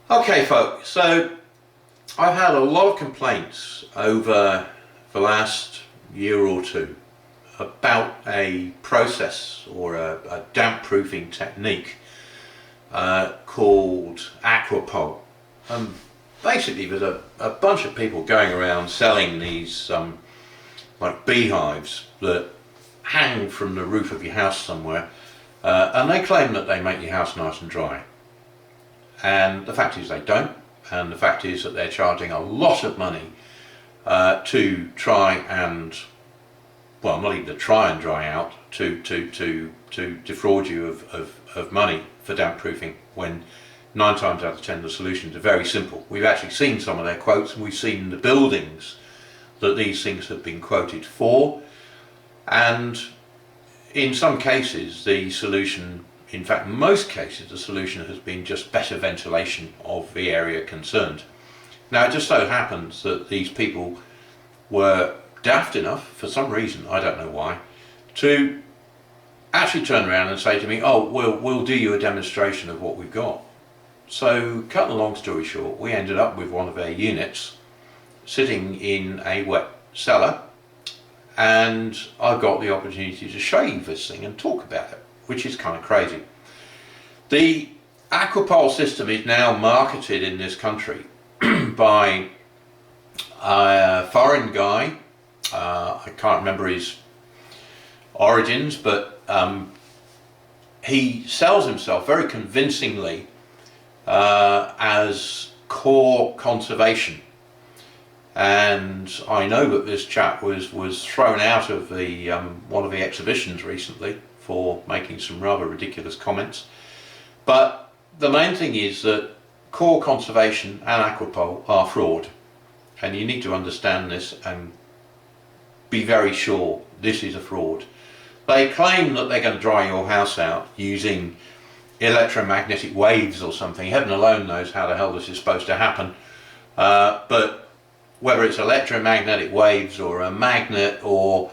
Okay folks, so I've had a lot of complaints over the last year or two about a process or a damp proofing technique called aquapol. Basically there's a bunch of people going around selling these like beehives that hang from the roof of your house somewhere, and they claim that they make your house nice and dry. And the fact is they don't, and the fact is that they're charging a lot of money to try and, well, not even to try and dry out, to defraud you of money for damp proofing, when 9 times out of 10 the solutions are very simple. We've actually seen some of their quotes, and we've seen the buildings that these things have been quoted for, and in some cases the solution, in fact most cases, the solution has been just better ventilation of the area concerned. Now it just so happens that these people were daft enough, for some reason, I don't know why, to actually turn around and say to me, oh, we'll do you a demonstration of what we've got. So cutting a long story short, we ended up with one of their units sitting in a wet cellar, and I got the opportunity to show you this thing and talk about it, which is kind of crazy. The aquapol system is now marketed in this country by a foreign guy. I can't remember his origins, but he sells himself very convincingly as core conservation. And I know that this chap was thrown out of the one of the exhibitions recently for making some rather ridiculous comments. But the main thing is that core conservation and aquapol are fraud, and you need to understand this and be very sure this is a fraud. They claim that they're going to dry your house out using electromagnetic waves or something. Heaven alone knows how the hell this is supposed to happen, but whether it's electromagnetic waves or a magnet or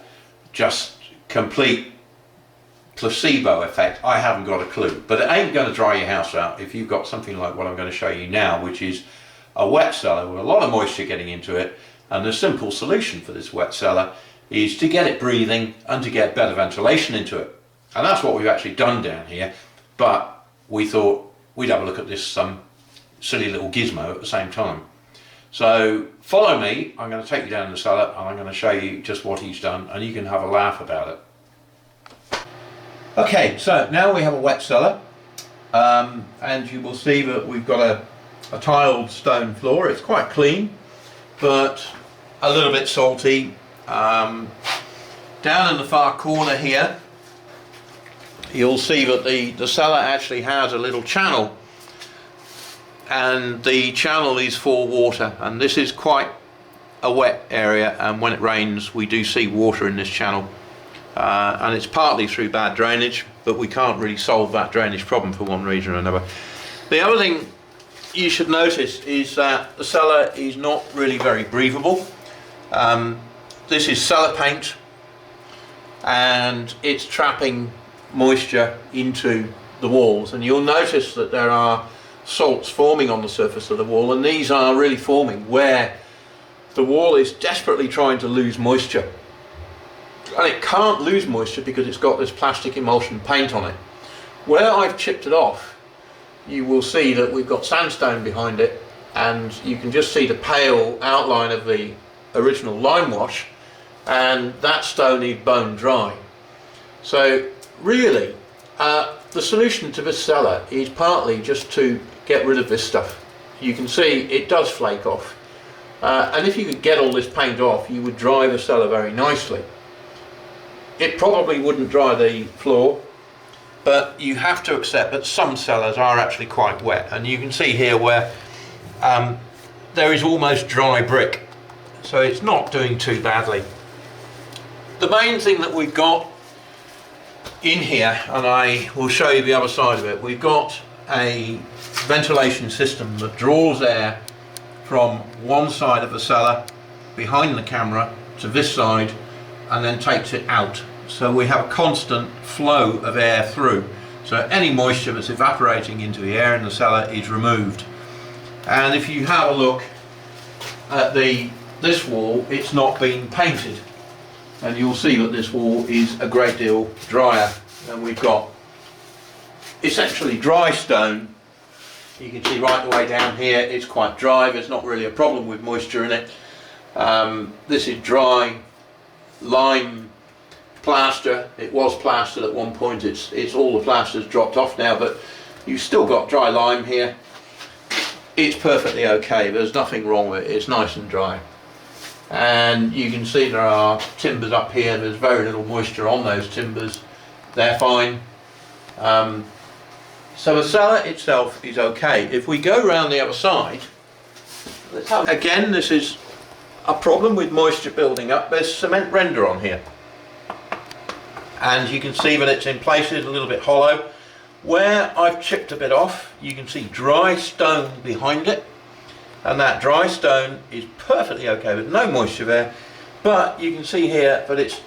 just complete placebo effect, I haven't got a clue. But it ain't going to dry your house out if you've got something like what I'm going to show you now, which is a wet cellar with a lot of moisture getting into it. And the simple solution for this wet cellar is to get it breathing and to get better ventilation into it. And that's what we've actually done down here. But we thought we'd have a look at this silly little gizmo at the same time. So follow me, I'm going to take you down the cellar and I'm going to show you just what he's done, and you can have a laugh about it. Okay, so now we have a wet cellar, and you will see that we've got a tiled stone floor. It's quite clean, but a little bit salty. Down in the far corner here, you'll see that the cellar actually has a little channel, and the channel is for water, and this is quite a wet area, and when it rains we do see water in this channel, and it's partly through bad drainage, but we can't really solve that drainage problem for one reason or another. The other thing you should notice is that the cellar is not really very breathable. This is cellar paint, and it's trapping moisture into the walls, and you'll notice that there are salts forming on the surface of the wall, and these are really forming where the wall is desperately trying to lose moisture, and it can't lose moisture because it's got this plastic emulsion paint on it. Where I've chipped it off, you will see that we've got sandstone behind it, and you can just see the pale outline of the original lime wash, and that stone is bone dry. So really the solution to this cellar is partly just to get rid of this stuff. You can see it does flake off, and if you could get all this paint off, you would dry the cellar very nicely. It probably wouldn't dry the floor, but you have to accept that some cellars are actually quite wet, and you can see here where there is almost dry brick, so it's not doing too badly. The main thing that we've got in here, and I will show you the other side of it, we've got a ventilation system that draws air from one side of the cellar behind the camera to this side and then takes it out. So we have a constant flow of air through, so any moisture that's evaporating into the air in the cellar is removed. And if you have a look at this wall, it's not been painted, and you'll see that this wall is a great deal drier. And we've got essentially dry stone. You can see right the way down here it's quite dry. There's not really a problem with moisture in it. This is dry lime plaster. It was plastered at one point. It's all the plaster's dropped off now, but you've still got dry lime here. It's perfectly okay. There's nothing wrong with it. It's nice and dry. And you can see there are timbers up here. There's very little moisture on those timbers. They're fine. So the cellar itself is okay. If we go around the other side, let's have, again, this is a problem with moisture building up. There's cement render on here, and you can see that it's in places a little bit hollow. Where I've chipped a bit off, you can see dry stone behind it, and that dry stone is perfectly okay with no moisture there. But you can see here that it's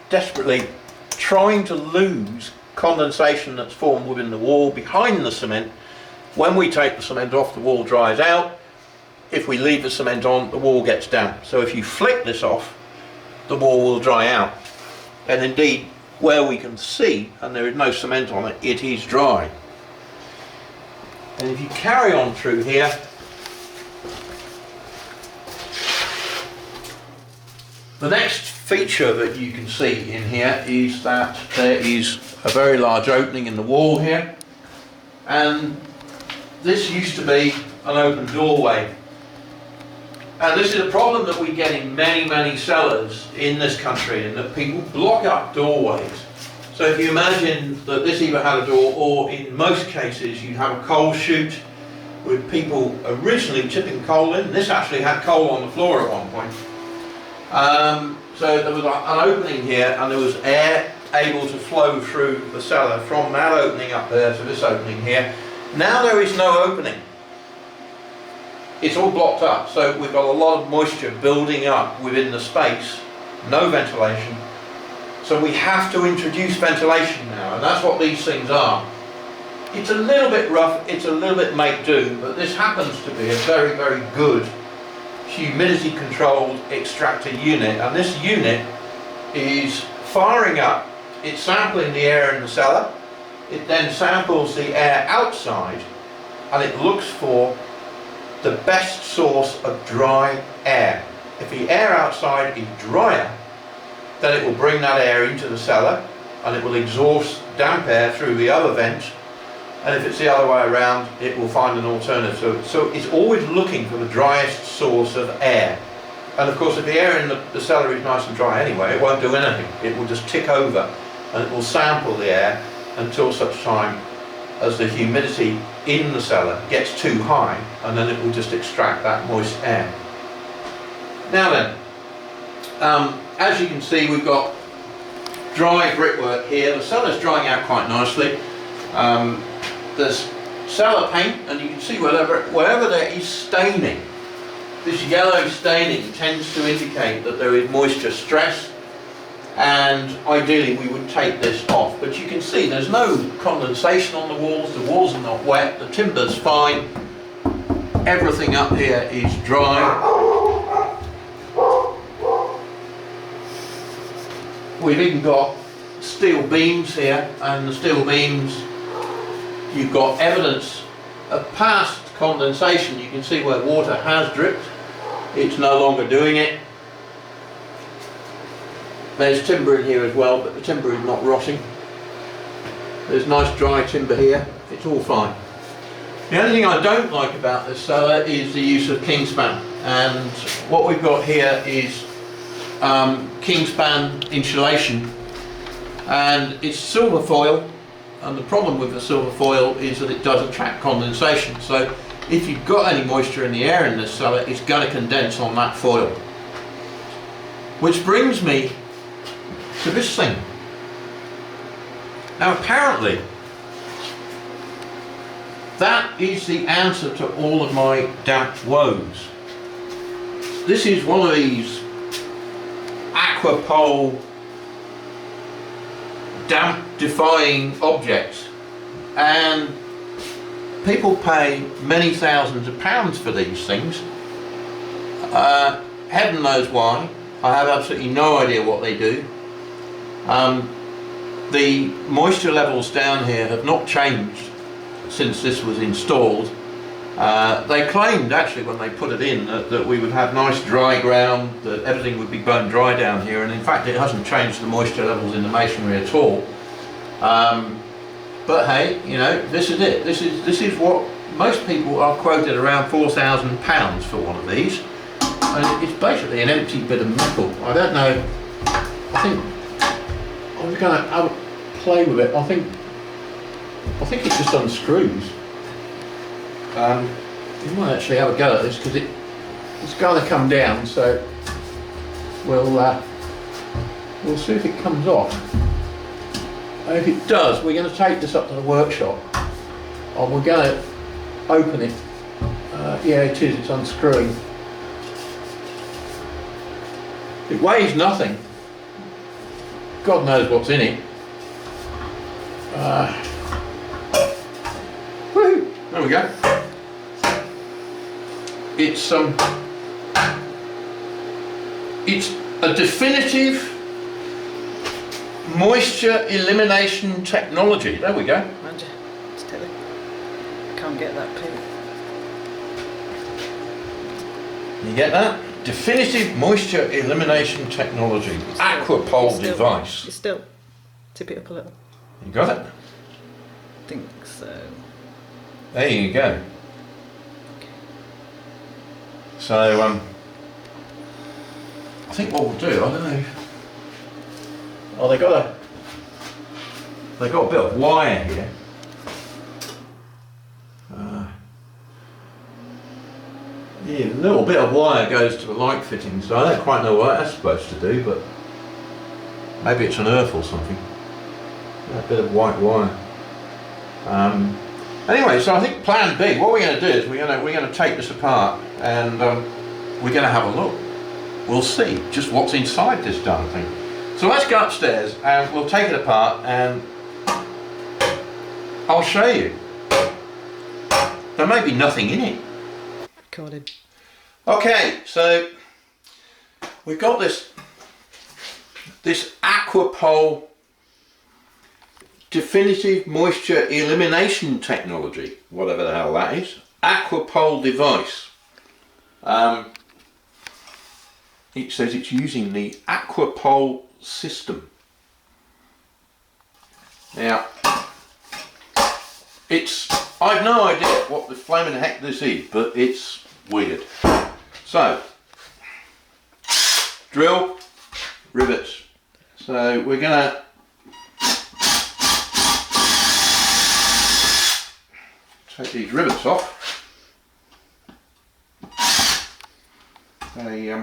desperately trying to lose condensation that's formed within the wall behind the cement. When we take the cement off, the wall dries out. If we leave the cement on, the wall gets damp. So if you flick this off, the wall will dry out. And indeed, where we can see, and there is no cement on it, it is dry. And if you carry on through here, the next feature that you can see in here is that there is a very large opening in the wall here, and this used to be an open doorway. And this is a problem that we get in many cellars in this country, in that people block up doorways. So if you imagine that this either had a door, or in most cases you'd have a coal chute with people originally tipping coal in. This actually had coal on the floor at one point. So there was an opening here, and there was air able to flow through the cellar from that opening up there to this opening here. Now there is no opening. It's all blocked up, so we've got a lot of moisture building up within the space, no ventilation. So we have to introduce ventilation now, and that's what these things are. It's a little bit rough, it's a little bit make do, but this happens to be a very good humidity controlled extractor unit, and this unit is firing up, it's sampling the air in the cellar, it then samples the air outside, and it looks for the best source of dry air. If the air outside is drier, then it will bring that air into the cellar, and it will exhaust damp air through the other vent. And if it's the other way around, it will find an alternative. So it's always looking for the driest source of air. And of course, if the air in the cellar is nice and dry anyway, it won't do anything. It will just tick over, and it will sample the air until such time as the humidity in the cellar gets too high, and then it will just extract that moist air. Now then, as you can see, we've got dry brickwork here. The cellar's drying out quite nicely. There's cellar paint, and you can see wherever there is staining, this yellow staining tends to indicate that there is moisture stress, and ideally we would take this off. But you can see there's no condensation on the walls are not wet, the timber's fine, everything up here is dry. We've even got steel beams here, and the steel beams, you've got evidence of past condensation. You can see where water has dripped, it's no longer doing it. There's timber in here as well, but the timber is not rotting. There's nice dry timber here, it's all fine. The only thing I don't like about this cellar is the use of kingspan, and what we've got here is kingspan insulation, and it's silver foil. And the problem with the silver foil is that it does attract condensation. So if you've got any moisture in the air in this cellar, it's going to condense on that foil. Which brings me to this thing. Now apparently, that is the answer to all of my damp woes. This is one of these aquapol damp defying objects, and people pay many thousands of pounds for these things. Heaven knows why. I have absolutely no idea what they do. The moisture levels down here have not changed since this was installed. They claimed actually when they put it in that we would have nice dry ground, that everything would be bone dry down here, and in fact it hasn't changed the moisture levels in the masonry at all. But hey, you know, this is it. This is what most people are quoted around £4,000 for one of these. And it's basically an empty bit of metal. I don't know. I think I'm going to have a play with it. I think it just unscrews. You might actually have a go at this because it's going to come down. So we'll see if it comes off. And if it does, we're going to take this up to the workshop and we're going to open it. Yeah, it is. It's unscrewing. It weighs nothing. God knows what's in it. Woohoo! There we go. It's a definitive moisture elimination technology. There we go. Can't get that clear. You get that? Definitive moisture elimination technology. Aquapol device. You still tip it up a little. You got it? I think so. There you go. So I think what we'll do, I don't know. Oh, they got a bit of wire here. Yeah, a little bit of wire goes to the light fitting, so I don't quite know what that's supposed to do, but maybe it's an earth or something. Yeah, a bit of white wire. Anyway, so I think plan B, what we're going to do is we're going to take this apart and we're going to have a look. We'll see just what's inside this darn thing. So let's go upstairs and we'll take it apart and I'll show you. There may be nothing in it. Recorded. Okay, so we've got this aquapol definitive moisture elimination technology, whatever the hell that is. Aquapol device. It says it's using the aquapol system. Now, I've no idea what the flaming heck this is, but it's weird. So, drill, rivets. So we're gonna take these rivets off. They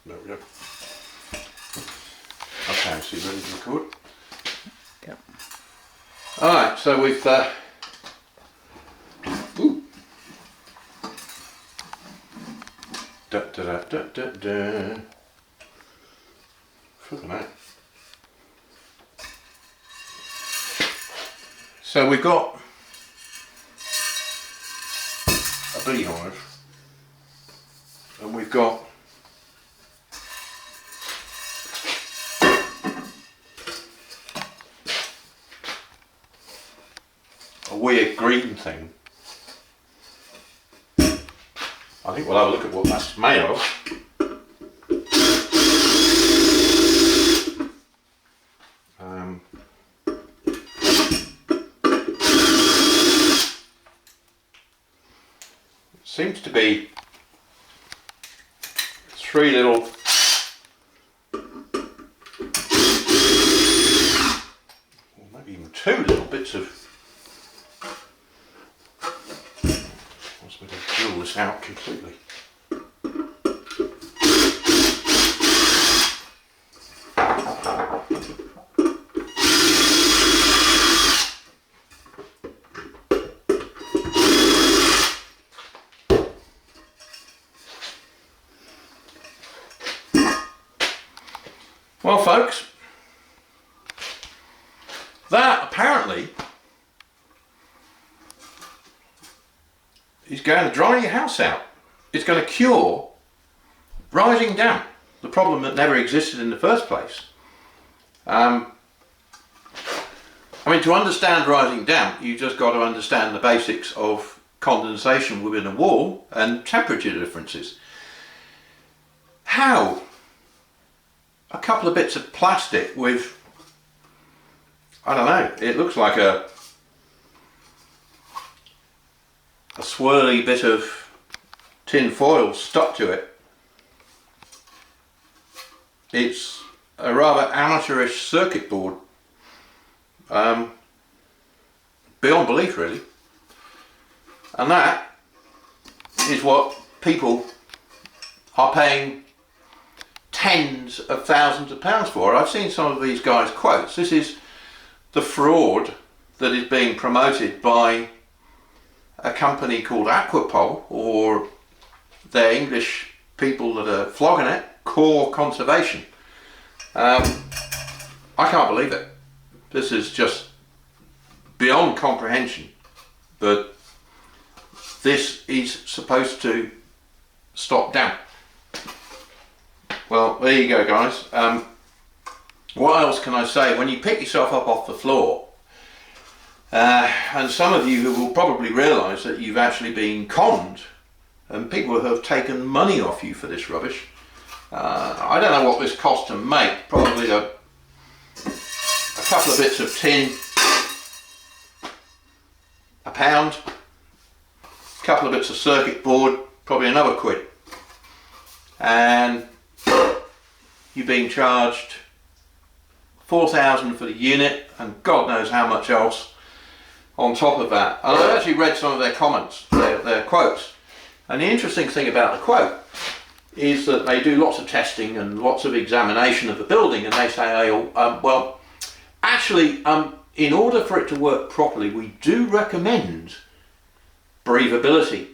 There we go. Okay, so you're ready to record? Yep. Alright, so we've ooh. Da da da da da da. Flipping out. So we've got a beehive and we've got a weird green thing. I think we'll have a look at what that's made of. Seems to be three little or maybe even two bits of, once we can drill this out completely. Well, folks, that apparently is going to dry your house out. It's going to cure rising damp, the problem that never existed in the first place. I mean, to understand rising damp, you just got to understand the basics of condensation within a wall and temperature differences. How? A couple of bits of plastic with, I don't know, it looks like a swirly bit of tin foil stuck to it. It's a rather amateurish circuit board. Beyond belief, really. And that is what people are paying tens of thousands of pounds for. I've seen some of these guys' quotes. This is the fraud that is being promoted by a company called Aquapol, or their English people that are flogging it, Core Conservation. I can't believe it. This is just beyond comprehension, but this is supposed to stop damp. Well, there you go, guys. What else can I say? When you pick yourself up off the floor, and some of you who will probably realise that you've actually been conned, and people have taken money off you for this rubbish. I don't know what this cost to make. Probably a couple of bits of tin, a pound, a couple of bits of circuit board, probably another £1. And you're being charged £4,000 for the unit, and God knows how much else on top of that. And I've actually read some of their comments, their quotes, and the interesting thing about the quote is that they do lots of testing and lots of examination of the building, and they say, well, actually, in order for it to work properly, we do recommend breathability.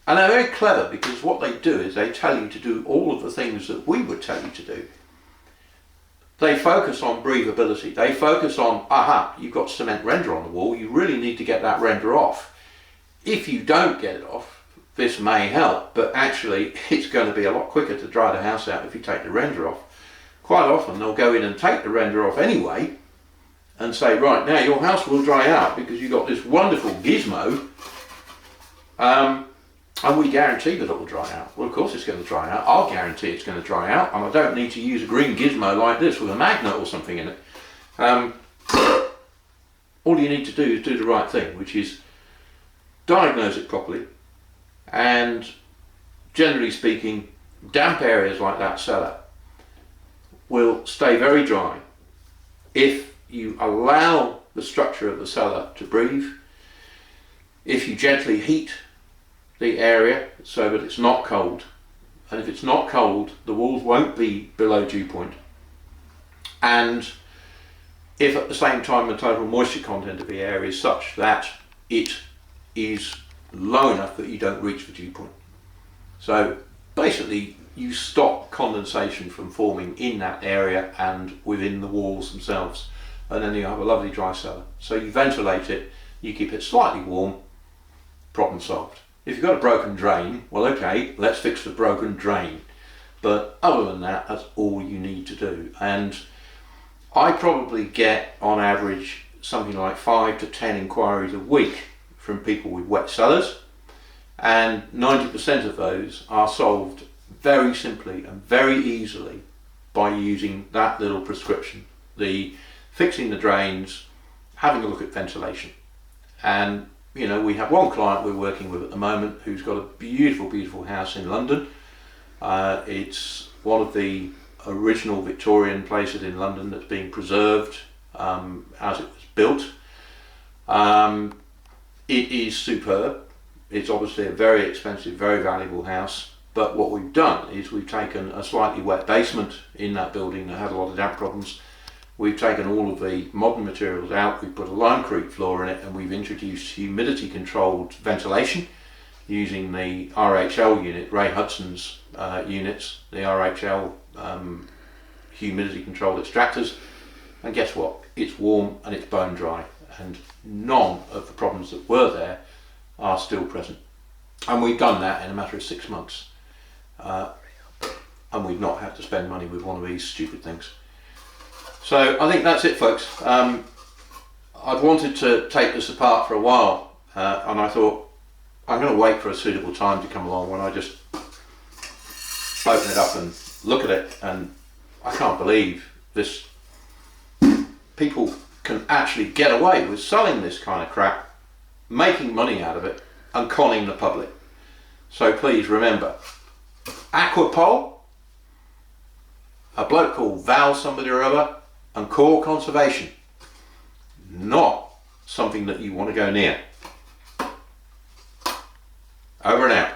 And they're very clever, because what they do is they tell you to do all of the things that we would tell you to do. They focus on breathability. They focus on, you've got cement render on the wall, you really need to get that render off. If you don't get it off, this may help, but actually it's going to be a lot quicker to dry the house out if you take the render off. Quite often they'll go in and take the render off anyway and say, right, now your house will dry out because you've got this wonderful gizmo, and we guarantee that it will dry out. Well, of course it's going to dry out. I'll guarantee it's going to dry out, and I don't need to use a green gizmo like this with a magnet or something in it. All you need to do is do the right thing, which is diagnose it properly, and generally speaking, damp areas like that cellar will stay very dry if you allow the structure of the cellar to breathe, if you gently heat the area so that it's not cold, and if it's not cold, the walls won't be below dew point, and if at the same time the total moisture content of the area is such that it is low enough that you don't reach the dew point. So basically you stop condensation from forming in that area and within the walls themselves, and then you have a lovely dry cellar. So you ventilate it, you keep it slightly warm, problem solved. If you've got a broken drain, well, okay, let's fix the broken drain. But other than that, that's all you need to do. And I probably get on average something like 5 to 10 inquiries a week from people with wet cellars, and 90% of those are solved very simply and very easily by using that little prescription, the fixing the drains, having a look at ventilation. And you know, we have one client we're working with at the moment who's got a beautiful, beautiful house in London. It's one of the original Victorian places in London that's being preserved as it was built. It is superb. It's obviously a very expensive, very valuable house. But what we've done is we've taken a slightly wet basement in that building that had a lot of damp problems. We've taken all of the modern materials out, we've put a limecrete floor in it, and we've introduced humidity controlled ventilation using the RHL unit, Ray Hudson's units, the RHL humidity controlled extractors. And guess what? It's warm and it's bone dry, and none of the problems that were there are still present. And we've done that in a matter of 6 months. And we've not had to spend money with one of these stupid things. So I think that's it, folks. I've wanted to take this apart for a while, and I thought I'm going to wait for a suitable time to come along when I just open it up and look at it, and I can't believe this. People can actually get away with selling this kind of crap, making money out of it, and conning the public. So please remember, aquapol, a bloke called Val somebody or other, and core conservation. Not something that you want to go near. Over and out.